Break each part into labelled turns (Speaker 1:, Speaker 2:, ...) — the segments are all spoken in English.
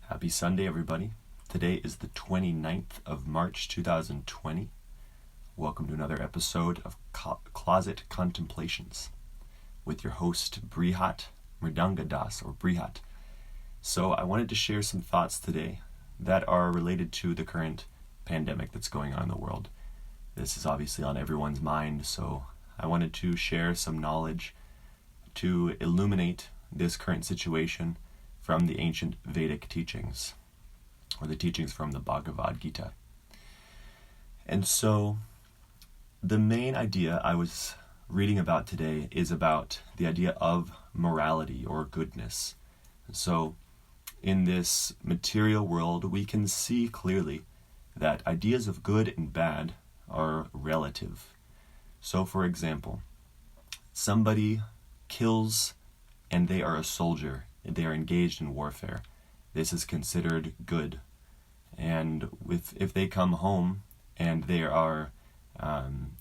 Speaker 1: Happy Sunday, everybody. Today is the 29th of March, 2020. Welcome to another episode of Closet Contemplations with your host, Brihat Mridangadas, or Brihat. So I wanted to share some thoughts today that are related to the current pandemic that's going on in the world. This is obviously on everyone's mind, so I wanted to share some knowledge to illuminate this current situation from the ancient Vedic teachings, or the teachings from the Bhagavad Gita. And so, the main idea I was reading about today is about the idea of morality or goodness. So, in this material world, we can see clearly that ideas of good and bad are relative. So, for example, somebody kills and they are a soldier. They are engaged in warfare. This is considered good. And if they come home and they are,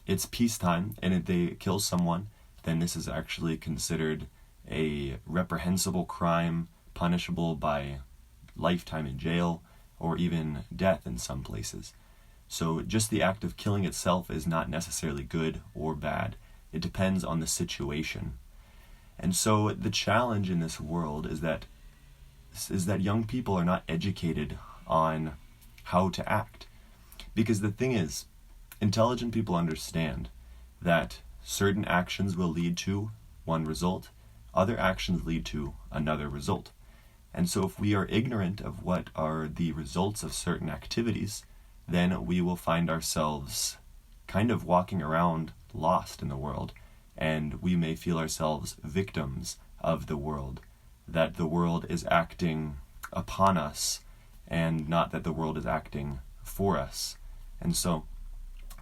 Speaker 1: it's peacetime, and if they kill someone, then this is actually considered a reprehensible crime, punishable by lifetime in jail or even death in some places. So just the act of killing itself is not necessarily good or bad. It depends on the situation. And so the challenge in this world is that young people are not educated on how to act. Because the thing is, intelligent people understand that certain actions will lead to one result, other actions lead to another result. And so if we are ignorant of what are the results of certain activities, then we will find ourselves kind of walking around lost in the world. And we may feel ourselves victims of the world, that the world is acting upon us and not that the world is acting for us. And so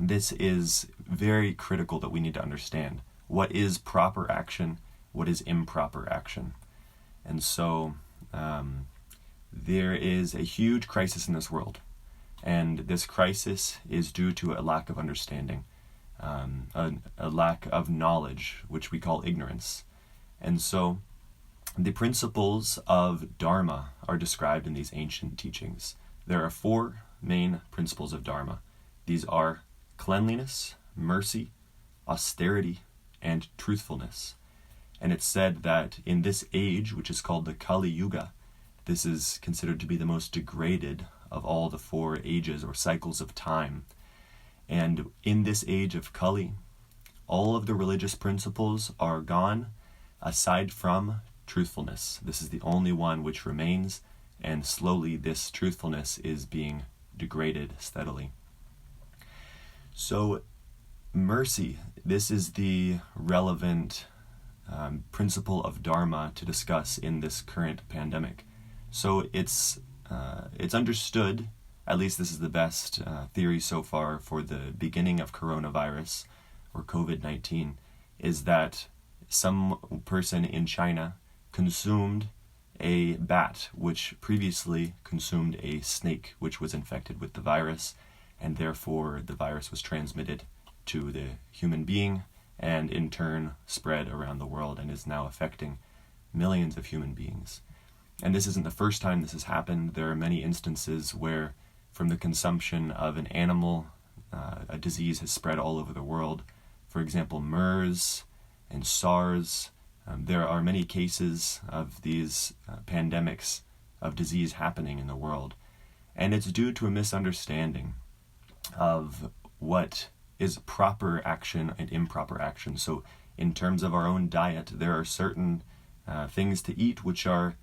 Speaker 1: this is very critical that we need to understand. What is proper action? What is improper action? And so there is a huge crisis in this world. And this crisis is due to a lack of understanding. A lack of knowledge, which we call ignorance. And so the principles of Dharma are described in these ancient teachings. There are 4 main principles of Dharma. These are cleanliness, mercy, austerity, and truthfulness. And it's said that in this age, which is called the Kali Yuga, this is considered to be the most degraded of all the 4 ages or cycles of time. And in this age of Kali, all of the religious principles are gone, aside from truthfulness. This is the only one which remains, and slowly this truthfulness is being degraded steadily. So, mercy, this is the relevant principle of Dharma to discuss in this current pandemic. So it's understood, at least this is the best theory so far for the beginning of coronavirus or COVID-19, is that some person in China consumed a bat which previously consumed a snake which was infected with the virus, and therefore the virus was transmitted to the human being and in turn spread around the world and is now affecting millions of human beings. And this isn't the first time this has happened. There are many instances where from the consumption of an animal, a disease has spread all over the world. For example, MERS and SARS. There are many cases of these pandemics of disease happening in the world. And it's due to a misunderstanding of what is proper action and improper action. So in terms of our own diet, there are certain things to eat which are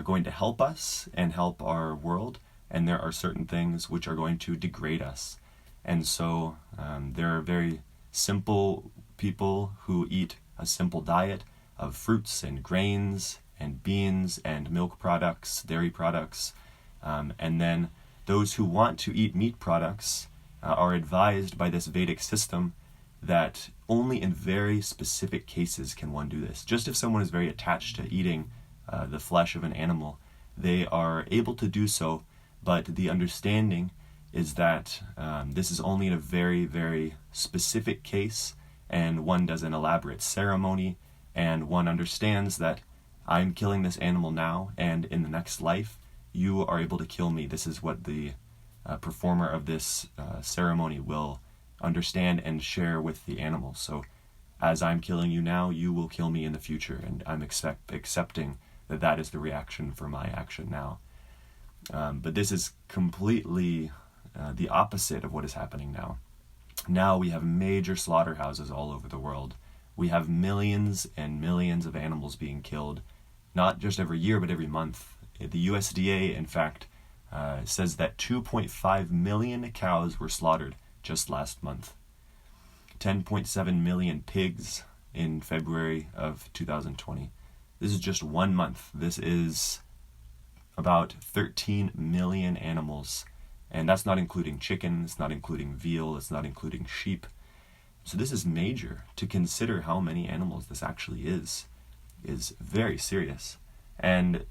Speaker 1: going to help us and help our world. And there are certain things which are going to degrade us. And so there are very simple people who eat a simple diet of fruits and grains and beans and milk products, dairy products. And then those who want to eat meat products are advised by this Vedic system that only in very specific cases can one do this. Just if someone is very attached to eating the flesh of an animal, they are able to do so. But the understanding is that this is only in a very, very specific case, and one does an elaborate ceremony, and one understands that I'm killing this animal now, and in the next life, you are able to kill me, this is what the performer of this ceremony will understand and share with the animals. So as I'm killing you now, you will kill me in the future, and I'm accepting that that is the reaction for my action now. But this is completely the opposite of what is happening now. Now we have major slaughterhouses all over the world. We have millions and millions of animals being killed, not just every year, but every month. The USDA, in fact, says that 2.5 million cows were slaughtered just last month. 10.7 million pigs in February of 2020. This is just 1 month. This is about 13 million animals. And that's not including chicken, it's not including veal, it's not including sheep. So this is major. To consider how many animals this actually is very serious. And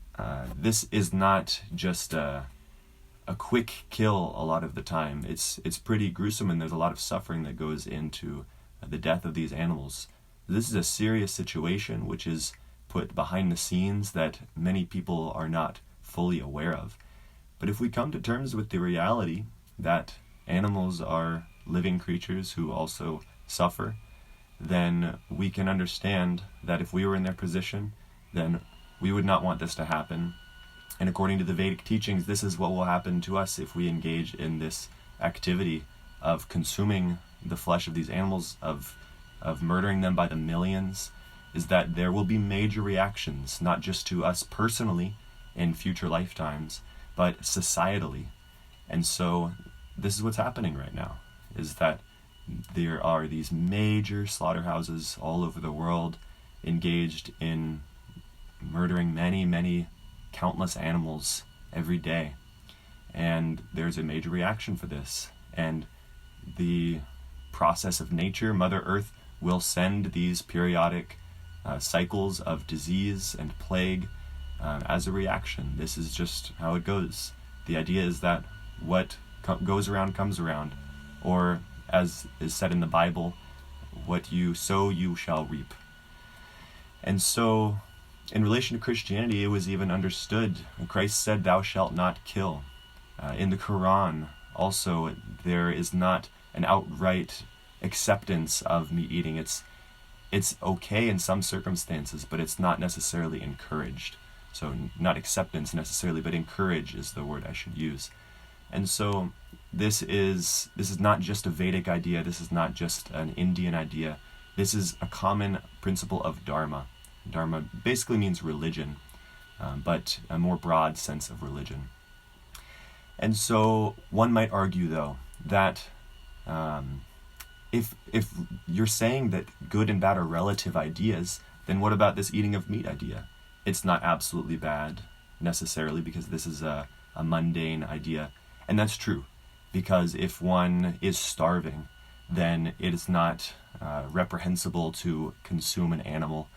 Speaker 1: this is not just a quick kill a lot of the time. It's pretty gruesome, and there's a lot of suffering that goes into the death of these animals. This is a serious situation which is put behind the scenes that many people are not fully aware of. But if we come to terms with the reality that animals are living creatures who also suffer, then we can understand that if we were in their position, then we would not want this to happen. And according to the Vedic teachings, this is what will happen to us if we engage in this activity of consuming the flesh of these animals, of murdering them by the millions, is that there will be major reactions, not just to us personally in future lifetimes, but societally. And so this is what's happening right now, is that there are these major slaughterhouses all over the world engaged in murdering many, countless animals every day. And there's a major reaction for this. And the process of nature, Mother Earth, will send these periodic cycles of disease and plague as a reaction. This is just how it goes. The idea is that what goes around comes around, or as is said in the Bible, what you sow you shall reap. And so in relation to Christianity, it was even understood. Christ said, "Thou shalt not kill." In the Quran also, there is not an outright acceptance of meat eating. It's okay in some circumstances, but it's not necessarily encouraged. So not acceptance necessarily, but encourage is the word I should use. And so this is not just a Vedic idea. This is not just an Indian idea. This is a common principle of Dharma. Dharma basically means religion, but a more broad sense of religion. And so one might argue, though, that if you're saying that good and bad are relative ideas, then what about this eating of meat idea? It's not absolutely bad necessarily, because this is a mundane idea. And that's true, because if one is starving, then it is not reprehensible to consume an animal.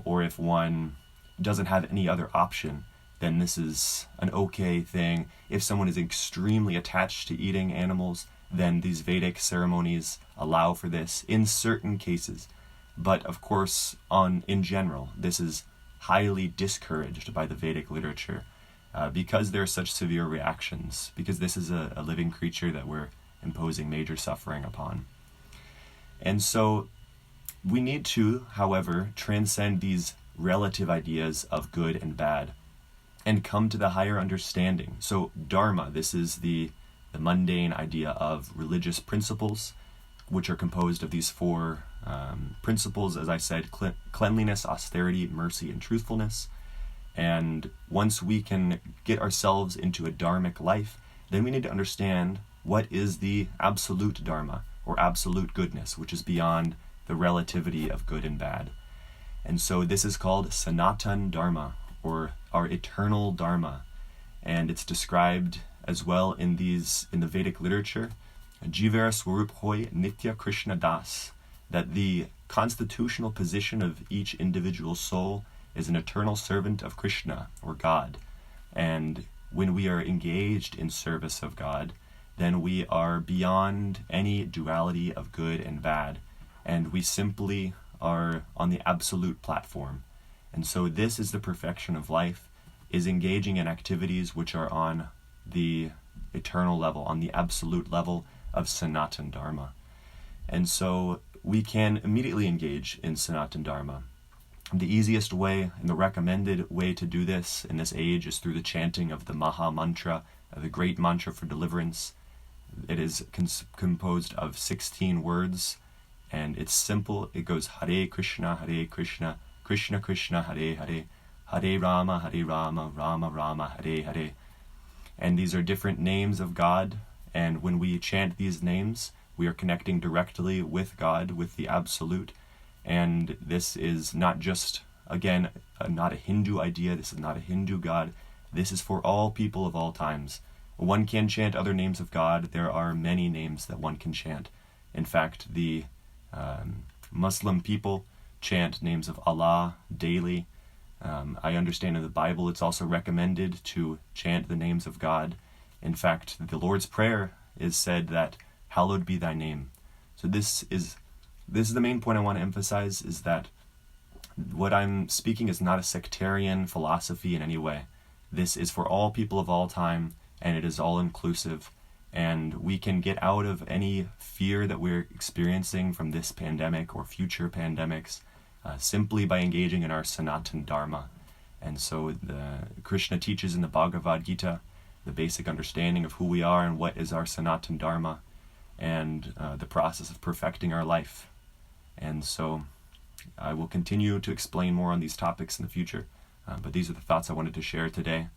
Speaker 1: Or if one doesn't have any other option, then this is an okay thing. If someone is extremely attached to eating animals, then these Vedic ceremonies allow for this in certain cases. But of course, in general, this is highly discouraged by the Vedic literature because there are such severe reactions, because this is a living creature that we're imposing major suffering upon. And so we need to, however, transcend these relative ideas of good and bad and come to the higher understanding. So Dharma, this is the mundane idea of religious principles, which are composed of these four principles, as I said: cleanliness, austerity, mercy, and truthfulness. And once we can get ourselves into a dharmic life, then we need to understand what is the absolute dharma, or absolute goodness, which is beyond the relativity of good and bad. And so this is called Sanatan Dharma, or our eternal dharma. And it's described as well in the Vedic literature, Jivara Swarup Hoy Nitya Krishna Das, that the constitutional position of each individual soul is an eternal servant of Krishna, or God. And when we are engaged in service of God, then we are beyond any duality of good and bad, and we simply are on the absolute platform. And so this is the perfection of life. is engaging in activities which are on the eternal level, on the absolute level of Sanatan Dharma. And so we can immediately engage in Sanatan Dharma. The easiest way and the recommended way to do this in this age is through the chanting of the Maha Mantra, the great mantra for deliverance. It is composed of 16 words, and it's simple. It goes Hare Krishna, Krishna Krishna, Hare Hare, Hare Rama, Rama Rama, Hare Hare. And these are different names of God, and when we chant these names, we are connecting directly with God, with the Absolute. And this is not just, again, not a Hindu idea. This is not a Hindu God. This is for all people of all times. One can chant other names of God. There are many names that one can chant. In fact, the Muslim people chant names of Allah daily. I understand in the Bible it's also recommended to chant the names of God. In fact, the Lord's Prayer is said that, hallowed be thy name. So this is the main point I want to emphasize, is that what I'm speaking is not a sectarian philosophy in any way. This is for all people of all time, and it is all inclusive. And we can get out of any fear that we're experiencing from this pandemic or future pandemics simply by engaging in our Sanatan Dharma. And so Krishna teaches in the Bhagavad Gita the basic understanding of who we are and what is our Sanatan Dharma, and the process of perfecting our life. And so I will continue to explain more on these topics in the future, but these are the thoughts I wanted to share today.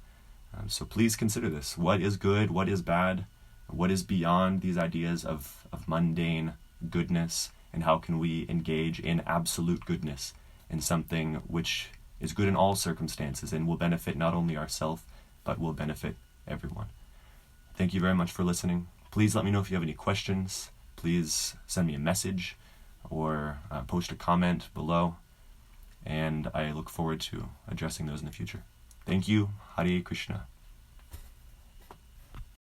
Speaker 1: So please consider this. What is good? What is bad? What is beyond these ideas of mundane goodness? And how can we engage in absolute goodness, in something which is good in all circumstances and will benefit not only ourselves, but will benefit everyone. Thank you very much for listening. Please let me know if you have any questions. Please send me a message or post a comment below, and I look forward to addressing those in the future. Thank you. Hare Krishna.